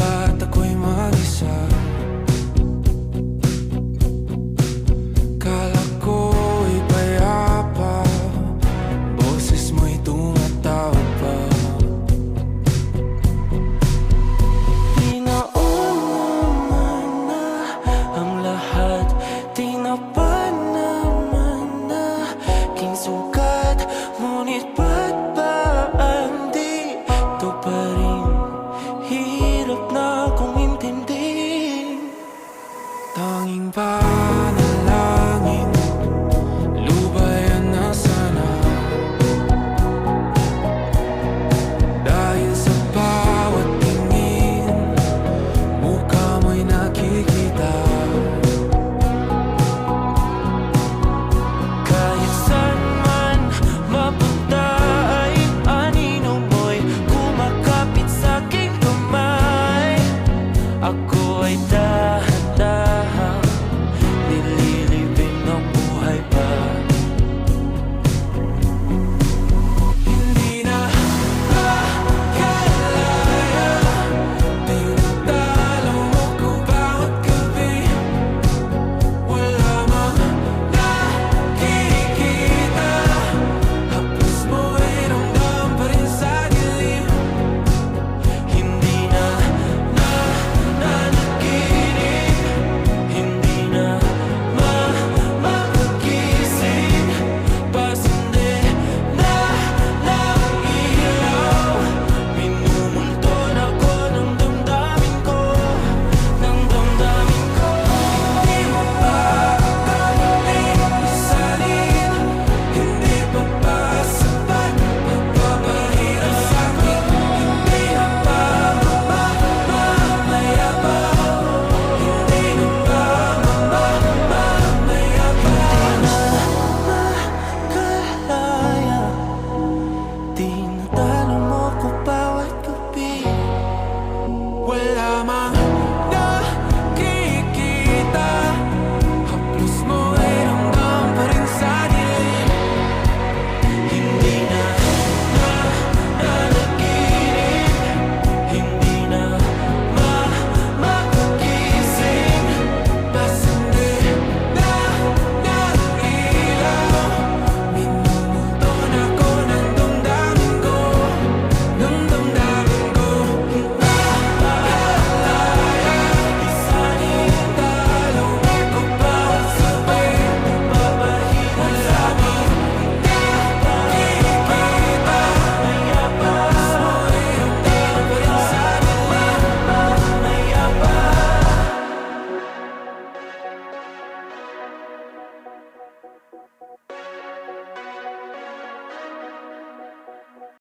ba't ako'y mag-isa? Kala ko'y payapa, boses mo'y tumatawag pa. Di naman na ang lahat, di na pa naman na king sugat. Ngunit ba't ba andito pa rin? Hirap na akong intindihin. Tanging panalangin, lubayan na sana. Dahil sa bawat tingin, mukha mo'y nakikita. Kahit saan man mapunta ay anino mo'y kumakapit sa aking kamay. Ako ay dahan-dahang nililibing ng buhay pa. Hindi na makalaya, tinatalo mo ko bawat gabi. Wala mang nakikita, hapos mo ay ramdam pa rin sa dilim. Hindi na nanaginip, hindi na magising. Pasindi na lang ilaw, minumulton ako ng damdamin ko, ng damdamin ko. Hindi mo pa akalain isalin, hindi pa ba sapat pagpapahirap sa'kin? Hindi na ba mamamaya pa? Hindi na ba mamamaya pa? Makalaya, tinatalo mo ko bawat gabi. Wala mang